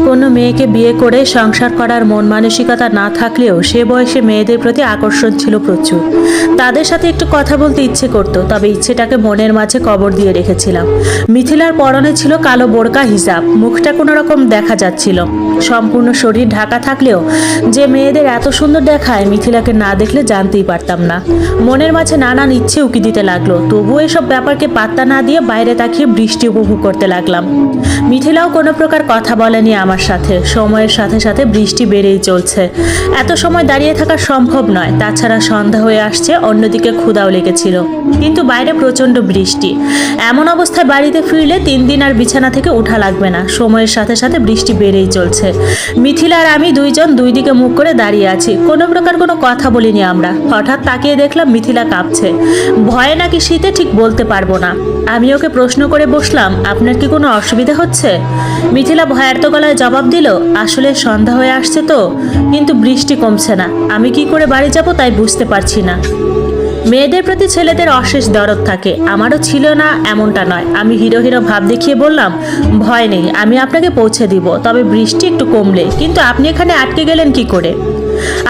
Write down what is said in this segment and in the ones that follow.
কোনো মেয়েকে বিয়ে করে সংসার করার মন মানসিকতা না থাকলেও সে বয়সে মেয়েদের প্রতি আকর্ষণ ছিল প্রচুর। তাদের সাথে একটু কথা বলতে ইচ্ছে করতো, তবে ইচ্ছেটাকে মনের মাঝে কবর দিয়ে রেখেছিলাম। মিথিলার পরনে ছিল কালো বোরকা হিজাব, মুখটা কোনো রকম দেখা যাচ্ছিল। সম্পূর্ণ শরীর ঢাকা থাকলেও যে মেয়েদের এত সুন্দর দেখায় মিথিলাকে না দেখলে জানতেই পারতাম না। মনের মাঝে নানান ইচ্ছে উকি দিতে লাগলো, তবুও এসব ব্যাপারকে পাত্তা না দিয়ে বাইরে তাকিয়ে বৃষ্টি উপভোগ করতে লাগলাম। মিথিলাও কোনো প্রকার কথা বলেনি আমার সাথে। সময়ের সাথে সাথে বৃষ্টি বেড়েই চলছে, এত সময় দাঁড়িয়ে থাকা সম্ভব নয়। তাছাড়া সন্ধ্যা হয়ে আসছে, অন্যদিকে ক্ষুধাও লেগেছিল, কিন্তু বাইরে প্রচণ্ড বৃষ্টি। এমন অবস্থায় বাড়িতে ফিরলে 3 দিন আর বিছানা থেকে ওঠা লাগবে না। সময়ের সাথে সাথে বৃষ্টি বেড়েই চলছে। মিথিলা আর আমি দুইজন দুই দিকে মুখ করে দাঁড়িয়ে আছি, কোনো প্রকার কোনো কথা বলিনি আমরা। হঠাৎ তাকিয়ে দেখলাম মিথিলা কাঁপছে, ভয়ে নাকি শীতে ঠিক বলতে পারবো না। আমি ওকে প্রশ্ন করে বসলাম, আপনার কি কোনো অসুবিধা হচ্ছে? মিথিলা ভয়ার্ত গলায় জবাব দিল, আসলে সন্ধ্যা হয়ে আসছে তো, কিন্তু বৃষ্টি কমছে না। আমি কি করে বাড়ি যাব তাই বুঝতে পারছি না। মেয়েদের প্রতি ছেলেদের অশেষ দরদ থাকে, আমারও ছিল না এমনটা নয়। আমি হিরো হিরো ভাব দেখিয়ে বললাম, ভয় নেই, আমি আপনাকে পৌঁছে দিব, তবে বৃষ্টি একটু কমলে। কিন্তু আপনি এখানে আটকে গেলেন কি করে?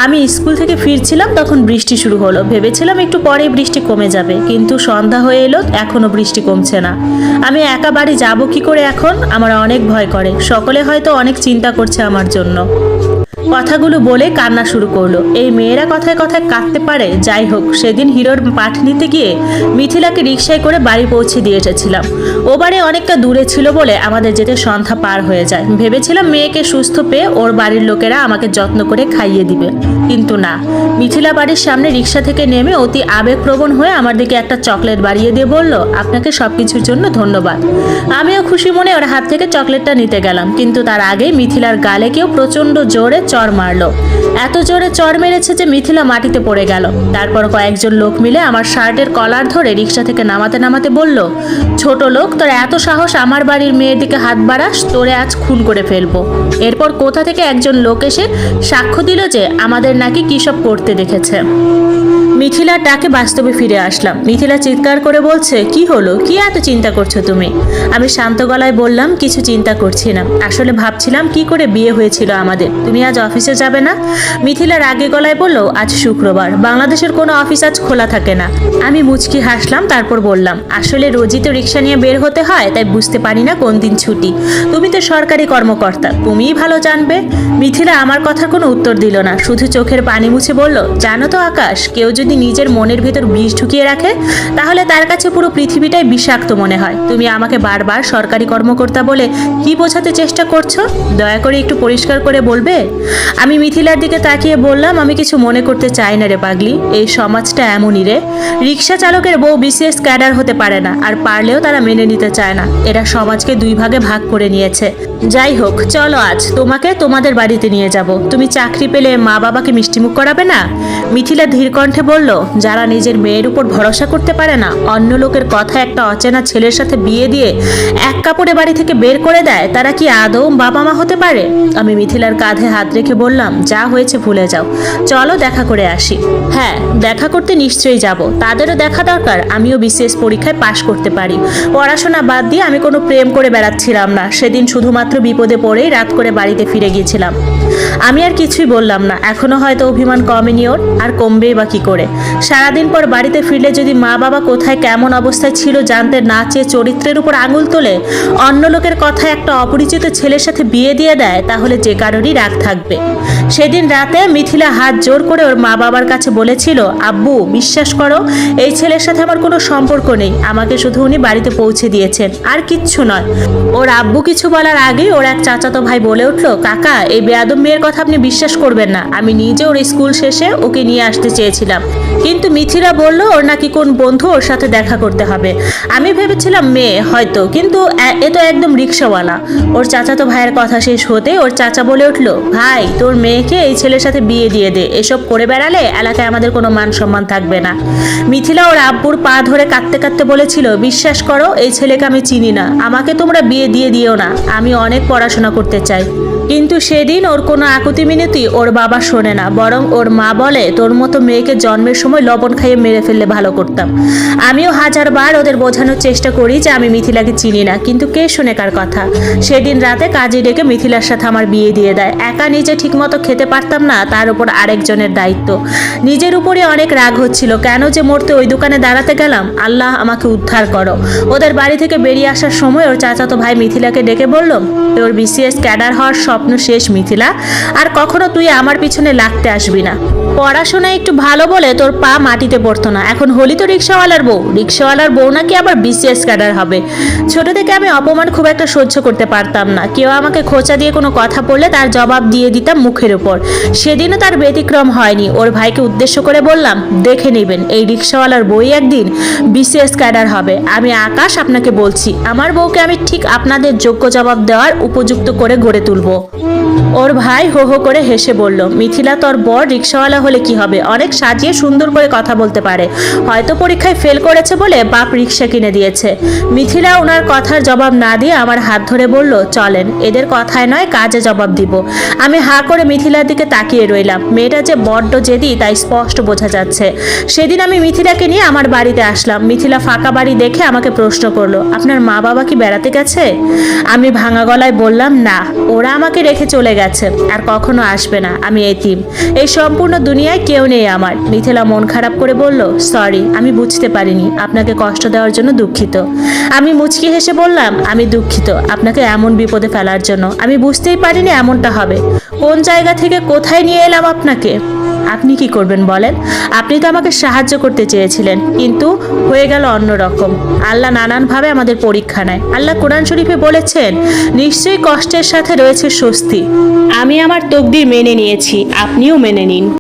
আমি স্কুল থেকে ফিরছিলাম, তখন বৃষ্টি শুরু হলো। ভেবেছিলাম একটু পরেই বৃষ্টি কমে যাবে, কিন্তু সন্ধ্যা হয়ে এলো, এখনো বৃষ্টি কমছে না। আমি একা বাড়ি যাব কি করে এখন? আমার অনেক ভয় করে। সকলে হয়তো অনেক চিন্তা করছে আমার জন্য। কথাগুলো বলে কান্না শুরু করলো। এই মেয়েরা কথায় কথায় কাঁদতে পারে। যাই হোক, সেদিন হিরোর পাঠ নিতে গিয়ে মিথিলাকে রিকশায় করে বাড়ি পৌঁছে দিয়ে এসেছিলাম। ও বাড়ি অনেকটা দূরে ছিল বলে আমাদের যেতে সন্ধ্যা পার হয়ে যায়। ভেবেছিলাম মেয়েকে সুস্থ পেয়ে ওর বাড়ির লোকেরা আমাকে যত্ন করে খাইয়ে দিবে, কিন্তু না। মিথিলা বাড়ির সামনে রিকশা থেকে নেমে অতি আবেগপ্রবণ হয়ে আমার দিকে একটা চকলেট বাড়িয়ে দিয়ে বলল, আপনাকে সবকিছুর জন্য ধন্যবাদ। আমিও খুশি মনে ওর হাত থেকে চকলেটটা নিতে গেলাম, কিন্তু তার আগেই মিথিলার গালে কেউ প্রচন্ড জোরে চড় মারলো। এত জোরে চড় মেরেছে যে মিথিলা মাটিতে পড়ে গেল। তারপর কয়েকজন লোক মিলে আমার শার্টের কলার ধরে রিকশা থেকে নামাতে নামাতে বলল, ছোট লোক, তোর এত সাহস আমার বাড়ির মেয়ের দিকে হাত বাড়াস, তোরে আজ খুন করে ফেলবো। এরপর কোথা থেকে একজন লোক এসে সাক্ষ্য দিল যে আমাদের নাকি কী সব করতে দেখেছে। মিথিলার ডাকে বাস্তবে ফিরে আসলাম। মিথিলা চিৎকার করে বলছে, কি হলো, কি এত চিন্তা করছো তুমি? আমি শান্ত গলায় বললাম, কিছু চিন্তা করছি না, আসলে ভাবছিলাম কি করে বিয়ে হয়েছিল আমাদের। তুমি আজ অফিসে যাবে না? মিথিলা রাগে গলায় বলল, আজ শুক্রবার, বাংলাদেশের কোনো অফিস আজ খোলা থাকে না। আমি মুচকি হাসলাম, তারপর বললাম, আসলে রোজই তো রিক্সা নিয়ে বের হতে হয়, তাই বুঝতে পারি না কোন দিন ছুটি। তুমি তো সরকারি কর্মকর্তা, তুমিই ভালো জানবে। মিথিলা আমার কথার কোনো উত্তর দিল না, শুধু চোখের পানি মুছে বলল, জানো তো আকাশ, কেউ যদি নিজের মনের ভেতর বিষ ঢুকিয়ে রাখে তাহলে তার কাছে পুরো পৃথিবীটাই বিষাক্ত মনে হয়। তুমি আমাকে বারবার সরকারি কর্মকর্তা বলে কি বোঝাতে চেষ্টা করছো? দয়া করে একটু পরিষ্কার করে বলবে? আমি মিথিলার দিকে তাকিয়ে বললাম, আমি কিছু মনে করতে চাই না রে পাগলি, এই সমাজটা এমনই রে। রিক্সা চালকের বউ বিসিএস ক্যাডার হতে পারে না, আর পারলেও তারা মেনে নিতে চায় না। এরা সমাজকে 2 ভাগে ভাগ করে নিয়েছে। যাই হোক, চলো আজ তোমাকে তোমাদের বাড়িতে নিয়ে যাব। তুমি চাকরি পেলে মা বাবাকে মিষ্টিমুখ করাবে না? মিথিলা ধীর কণ্ঠে বলল, যারা নিজের মেয়ের উপর ভরসা করতে পারে না, অন্য লোকের কথা একটা অচেনা ছেলের সাথে বিয়ে দিয়ে এক কাপড়ে বাড়ি থেকে বের করে দেয়, তারা কি আদৌ বাবা মা হতে পারে? আমি মিথিলার কাঁধে হাত রেখে বললাম, যা হয়েছে ভুলে যাও, চলো দেখা করে আসি। হ্যাঁ, দেখা করতে নিশ্চয়ই যাব, তাদেরও দেখা দরকার আমিও বিসিএস পরীক্ষায় পাশ করতে পারি। পড়াশোনা বাদ দিয়ে আমি কোনো প্রেম করে বেড়াচ্ছিলাম না। সেদিন শুধুমাত্র বিপদে পড়েই রাত করে বাড়িতে ফিরে গিয়েছিলাম। আমি আর কিছুই বললাম না। এখনো হয়তো অভিমান কমেনি ওর, আর কমবেই বা কি করে। সারাদিন পর বাড়িতে ফিরলে যদি মা বাবা কোথায় কেমন অবস্থায় ছিল জানতে না চেয়ে চরিত্রের উপর আঙুল তোলে, অন্য লোকের কথায় একটা অপরিচিত ছেলের সাথে বিয়ে দিয়ে দেয়, তাহলে যে কারোরই রাগ থাকবে। সেদিন রাতে মিথিলা হাত জোর করে ওর মা বাবার কাছে বলেছিল, আব্বু বিশ্বাস করো, এই ছেলের সাথে আমার কোনো সম্পর্ক নেই, আমাকে শুধু উনি বাড়িতে পৌঁছে দিয়েছেন, আর কিচ্ছু নয়। ওর আব্বু কিছু বলার আগেই ওর এক চাচাতো ভাই বলে উঠলো, কাকা, এই বেয়াদব মেয়ের কথা আপনি বিশ্বাস করবেন না, আমি নিজে ওর স্কুল শেষে ওকে নিয়ে আসতে চেয়েছিলাম, কিন্তু মিথিলা বলল ওর নাকি কোন বন্ধু ওর সাথে দেখা করতে হবে। আমি ভেবেছিলাম মেয়ে হয়তো, কিন্তু এ তো একদম রিক্সাওয়ালা। ওর চাচাতো ভাইয়ের কথা শেষ হতে ওর চাচা বলে উঠলো, ভাই, তোর মেয়েকে এই ছেলের সাথে বিয়ে দিয়ে দে, এসব করে বেড়ালে এলাকায় আমাদের কোনো মান সম্মান থাকবে না। মিথিলা ওর আব্বুর পা ধরে কাঁদতে কাঁদতে বলেছিল, বিশ্বাস করো, এই ছেলেকে আমি চিনি না, আমাকে তোমরা বিয়ে দিয়ে দিও না, আমি অনেক পড়াশোনা করতে চাই। কিন্তু সেদিন ওর কোনো আকুতি মিনতি ওর বাবা শোনে না, বরং ওর মা বলে তোর মতো মেয়েকে জন্মের সময় লবণ খাইয়ে মেরে ফেললে ভালো করতাম। আমিও হাজারবার ওদের বোঝানোর চেষ্টা করি যে আমি মিথিলাকে চিনি না, কিন্তু কে শুনে কার কথা। সেদিন রাতে কাজী ডেকে মিথিলার সাথে আমার বিয়ে দিয়ে দেয়। একা নিজে ঠিকমতো খেতে পারতাম না, তার উপর আরেকজনের দায়িত্ব। নিজের উপরে অনেক রাগ হচ্ছিল, কেন যে মরতে ওই দোকানে দাঁড়াতে গেলাম। আল্লাহ আমাকে উদ্ধার করো। ওদের বাড়ি থেকে বেরিয়ে আসার সময় ওর চাচাতো ভাই মিথিলাকে ডেকে বলল, তোর বিসিএস ক্যাডার হওয়ার স্বপ্ন শেষ মিথিলা, আর কখনো তুই আমার পিছনে লাগতে আসবি না। পড়াশোনায় একটু ভালো বলে তোর পা মাটিতে পড়তো না, এখন হলি তো রিক্সাওয়ালার বউ। রিক্সাওয়ালার বউ নাকি আবার বিসিএস ক্যাডার হবে। ছোট থেকে আমি অপমান খুব একটা সহ্য করতে পারতাম না। কেউ আমাকে খোঁচা দিয়ে কোনো কথা বললে তার জবাব দিয়ে দিতাম মুখের উপর। সেদিনও তার ব্যতিক্রম হয়নি। ওর ভাইকে উদ্দেশ্য করে বললাম, দেখে নেবেন এই রিক্সাওয়ালার বই একদিন বিসিএস ক্যাডার হবে। আমি আকাশ আপনাকে বলছি, আমার বউকে আমি ঠিক আপনাদের যোগ্য জবাব দেওয়ার উপযুক্ত করে গড়ে তুলব। ওর ভাই হো হো করে হেসে বলল, মিথিলা তোর বর রিক্সাওয়ালা হলে কি হবে, অনেক সাজিয়ে সুন্দর করে কথা বলতে পারে, হয়তো পরীক্ষায় ফেল করেছে বলে বাপ রিক্সা কিনে দিয়েছে। মিথিলা ওনার কথার জবাব না দিয়ে আমার হাত ধরে বলল, চলেন, এদের কথায় নয় কাজে জবাব দিব। আমি হা করে মিথিলার দিকে তাকিয়ে রইলাম। মেয়েটা যে বড্ড জেদি তাই স্পষ্ট বোঝা যাচ্ছে। সেদিন আমি মিথিলাকে নিয়ে আমার বাড়িতে আসলাম। মিথিলা ফাঁকা বাড়ি দেখে আমাকে প্রশ্ন করলো, আপনার মা বাবা কি বেড়াতে গেছে? আমি ভাঙা গলায় বললাম, না, ওরা আমাকে রেখে চলে গেছে, আর কখনো আসবে না। আমি এতিম, এই সম্পূর্ণ দুনিয়ায় কেউ নেই আমার। মিথিলা মন খারাপ করে বলল, সরি, আমি বুঝতে পারিনি, আপনাকে কষ্ট দেওয়ার জন্য দুঃখিত। আমি মুচকি হেসে বললাম, আমি দুঃখিত আপনাকে এমন বিপদে ফেলার জন্য। আমি বুঝতেই পারিনি এমনটা হবে। কোন জায়গা থেকে কোথায় নিয়ে এলাম আপনাকে। আপনি কি করবেন বলেন? আপনি তো আমাকে সাহায্য করতে চেয়েছিলেন, কিন্তু হয়ে গেল অন্যরকম। আল্লাহ নানানভাবে আমাদের পরীক্ষা নেয়। আল্লাহ কোরআন শরীফে বলেছেন, নিশ্চয়ই কষ্টের সাথে রয়েছে স্বস্তি। আমি আমার তকদির মেনে নিয়েছি, আপনিও মেনে নিন।